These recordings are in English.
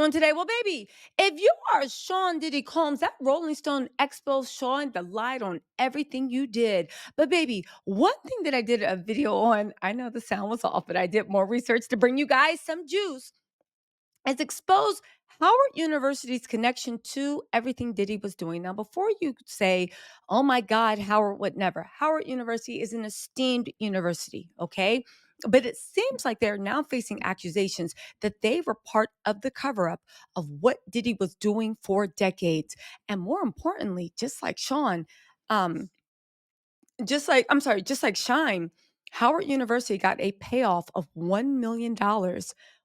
On today? Well, baby, if you are Sean Diddy Combs, that Rolling Stone exposed Sean the light on everything you did. But baby, one thing that I did a video on, I know the sound was off, but I did more research to bring you guys some juice, has exposed Howard University's connection to everything Diddy was doing. Now, before you say, oh my God, Howard would never, Howard University is an esteemed university, okay? But it seems like they're now facing accusations that they were part of the cover up of what Diddy was doing for decades. And more importantly, just like Sean, um, just like Shine, Howard University got a payoff of $1 million.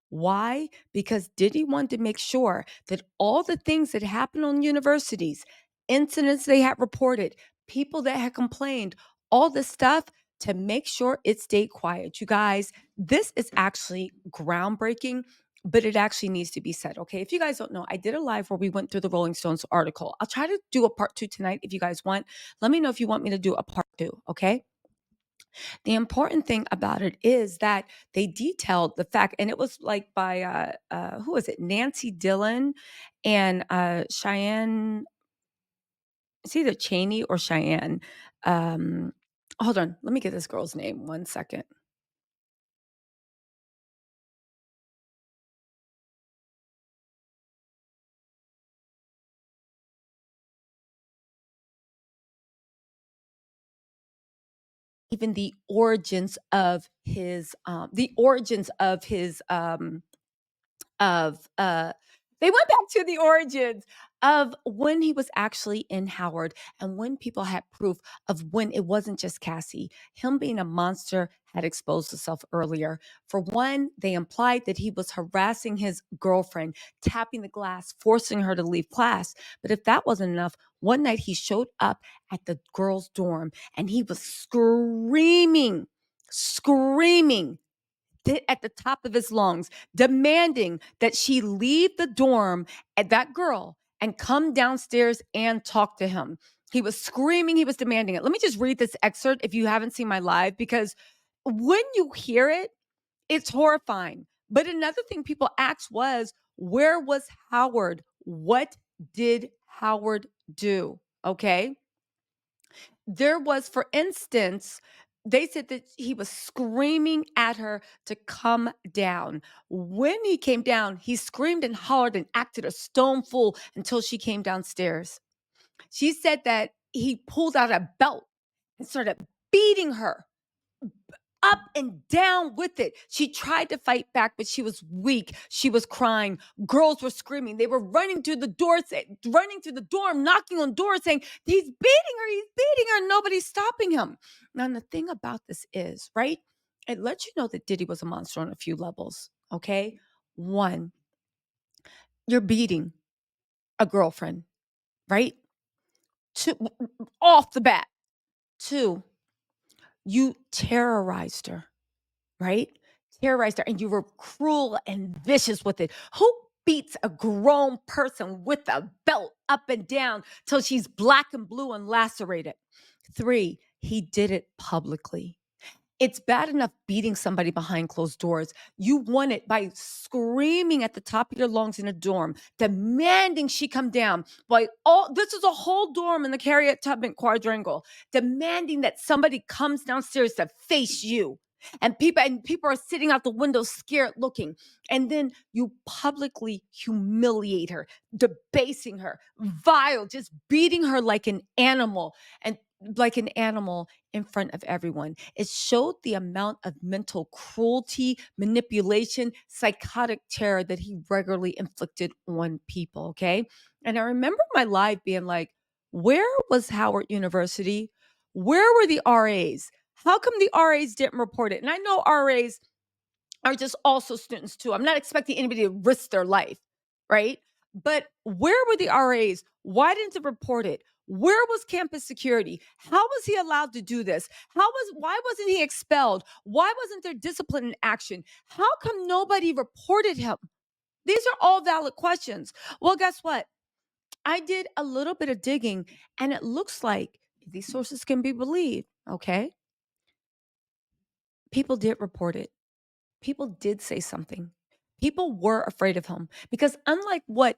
Why? Because Diddy wanted to make sure that all the things that happened on universities, incidents they had reported, people that had complained, all this stuff, to make sure it stayed quiet. You guys, this is actually groundbreaking, but it actually needs to be said. Okay. If you guys don't know, I did a live where we went through the Rolling Stones article. I'll try to do a part two tonight if you guys want. Let me know if you want me to do a part two, okay? The important thing about it is that they detailed the fact, and it was like by who was it? Nancy Dillon and Cheyenne. It's either Cheney or Cheyenne. Um, Hold on, let me get this girl's name. 1 second. Even the origins of they went back to the origins of when he was actually in Howard and when people had proof of when it wasn't just Cassie. Him being a monster had exposed himself earlier. For one, they implied that he was harassing his girlfriend, tapping the glass, forcing her to leave class. But if that wasn't enough, one night he showed up at the girls' dorm and he was screaming at the top of his lungs, demanding that she leave the dorm at that girl and come downstairs and talk to him. He was screaming, he was demanding it. Let me just read this excerpt if you haven't seen my live, because when you hear it, it's horrifying. But another thing people asked was, where was Howard? What did Howard do? Okay. There was, for instance, they said that he was screaming at her to come down. When he came down, he screamed and hollered and acted a stone fool until she came downstairs. She said that he pulled out a belt and started beating her up and down with it. She tried to fight back, but she was weak. She was crying. Girls were screaming. They were running through the door, running through the dorm, knocking on doors, saying, he's beating her, he's beating her. Nobody's stopping him. Now, the thing about this is, right? It lets you know that Diddy was a monster on a few levels. Okay. One, you're beating a girlfriend, right? Two, off the bat. Two, you terrorized her, right? Terrorized her, and you were cruel and vicious with it. Who beats a grown person with a belt up and down till she's black and blue and lacerated? Three, he did it publicly. It's bad enough beating somebody behind closed doors. You won it by screaming at the top of your lungs in a dorm, demanding she come down. This is a whole dorm in the Harriet Tubman quadrangle, demanding that somebody comes downstairs to face you. And people are sitting out the window scared looking. And then you publicly humiliate her, debasing her, vile, just beating her like an animal. And like an animal in front of everyone. It showed the amount of mental cruelty, manipulation, psychotic terror that he regularly inflicted on people. Okay. And I remember my live being like, where was Howard University? Where were the RAs? How come the RAs didn't report it? And I know RAs are just also students too. I'm not expecting anybody to risk their life, right? But where were the RAs? Why didn't they report it? Where was campus security? How was he allowed to do this? Why wasn't he expelled? Why wasn't there discipline in action? How come nobody reported him? These are all valid questions. Well, guess what? I did a little bit of digging, and it looks like, if these sources can be believed, okay, people did report it. People did say something. People were afraid of him because unlike what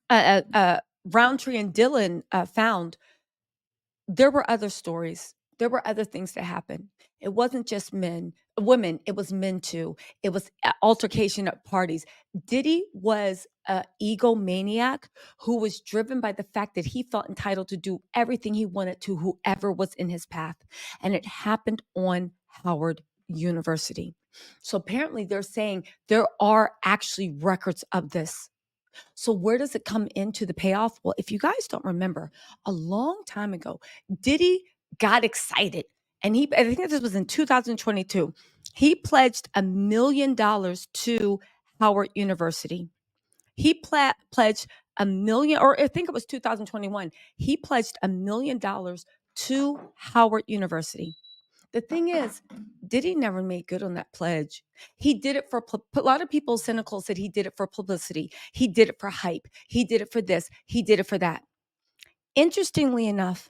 uh, uh, uh, Roundtree and Dylan found, there were other stories. There were other things that happened. It wasn't just women, it was men too. It was altercation at parties. Diddy was a egomaniac who was driven by the fact that he felt entitled to do everything he wanted to whoever was in his path. And it happened on Howard University. So apparently they're saying there are actually records of this. So where does it come into the payoff? Well, if you guys don't remember, a long time ago, Diddy got excited. And I think this was in 2022. He pledged $1 million to Howard University. He pledged a million, or I think it was 2021. He pledged $1 million to Howard University. The thing is, Diddy never made good on that pledge. He did it for a lot of people cynical said he did it for publicity. He did it for hype. He did it for this. He did it for that. Interestingly enough,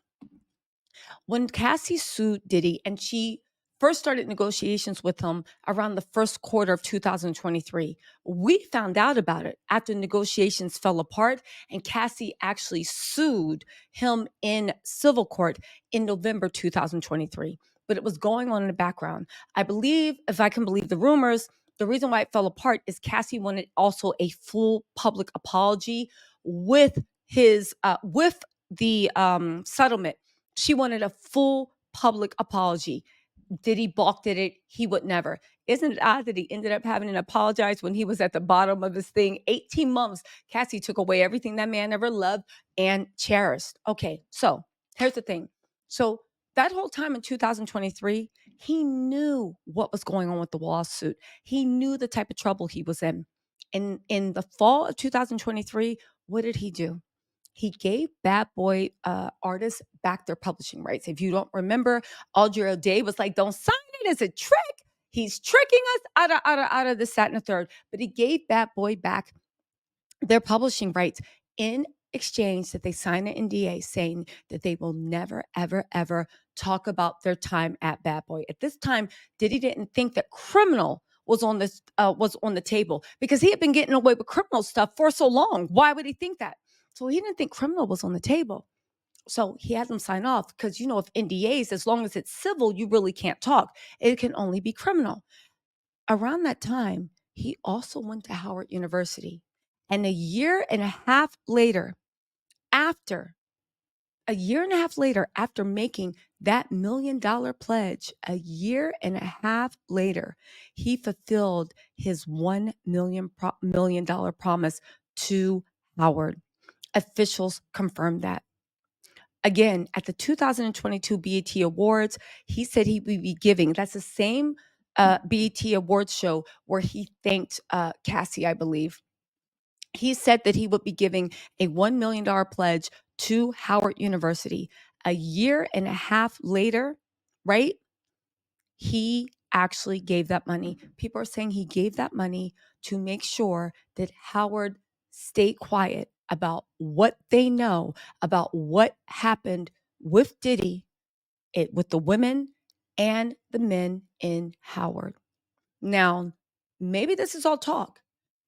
when Cassie sued Diddy and she first started negotiations with him around the first quarter of 2023, we found out about it after negotiations fell apart and Cassie actually sued him in civil court in November 2023. But it was going on in the background. I believe, if I can believe the rumors, the reason why it fell apart is Cassie wanted also a full public apology with the settlement. She wanted a full public apology. Diddy balked at it. He would never. Isn't it odd that he ended up having to apologize when he was at the bottom of his thing? 18 months. Cassie took away everything that man ever loved and cherished. Okay, so here's the thing. So that whole time in 2023, he knew what was going on with the lawsuit. He knew the type of trouble he was in. And in the fall of 2023, what did he do? He gave Bad Boy artists back their publishing rights. If you don't remember, Audrey Day was like, don't sign it as a trick. He's tricking us out of this, that, and the third. But he gave Bad Boy back their publishing rights in exchange that they sign an NDA saying that they will never, ever, ever talk about their time at Bad Boy. At this time, Diddy didn't think that criminal was on the table because he had been getting away with criminal stuff for so long. Why would he think that? So he didn't think criminal was on the table. So he had them sign off because, if NDAs, as long as it's civil, you really can't talk. It can only be criminal. Around that time, he also went to Howard University. And a year and a half later, after making that $1 million pledge, a year and a half later, he fulfilled his $1 million promise to Howard. Officials confirmed that. Again, at the 2022 BET Awards, he said he would be giving, that's the same BET Awards show where he thanked Cassie, I believe. He said that he would be giving a $1 million pledge to Howard University. A year and a half later, right? He actually gave that money. People are saying he gave that money to make sure that Howard stayed quiet about what they know about what happened with Diddy, with the women and the men in Howard. Now, maybe this is all talk.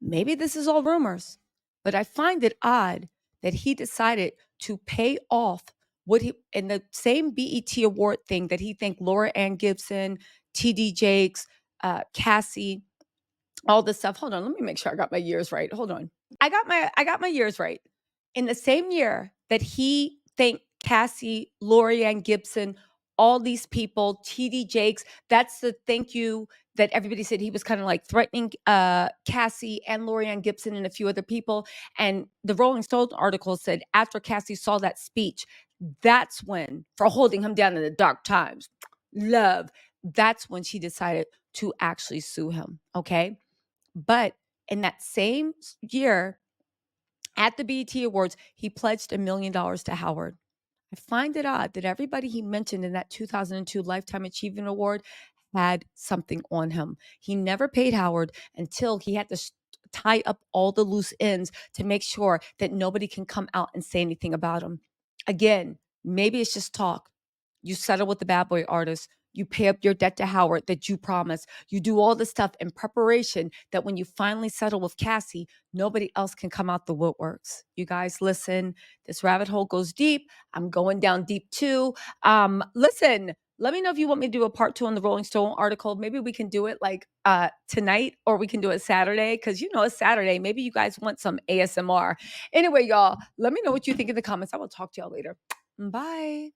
Maybe this is all rumors, but I find it odd that he decided to pay off in the same BET award thing that he thanked Laura Ann Gibson, TD Jakes, Cassie, all this stuff. Hold on, let me make sure I got my years right. Hold on. I got my years right. In the same year that he thanked Cassie, Lorianne Gibson, all these people, TD Jakes, that's the thank you that everybody said he was kind of like threatening Cassie and Lorianne Gibson and a few other people. And the Rolling Stone article said after Cassie saw that speech, that's when, for holding him down in the dark times, love, that's when she decided to actually sue him. Okay. But in that same year, at the BET Awards, he pledged $1 million to Howard. I find it odd that everybody he mentioned in that 2002 Lifetime Achievement Award had something on him. He never paid Howard until he had to tie up all the loose ends to make sure that nobody can come out and say anything about him. Again, maybe it's just talk. You settle with the Bad Boy artist. You pay up your debt to Howard that you promised. You do all this stuff in preparation that when you finally settle with Cassie, nobody else can come out the woodworks. You guys, listen, this rabbit hole goes deep. I'm going down deep too. Listen, let me know if you want me to do a part 2 on the Rolling Stone article. Maybe we can do it like tonight, or we can do it Saturday, because you know it's Saturday. Maybe you guys want some ASMR. Anyway, y'all, let me know what you think in the comments. I will talk to y'all later. Bye.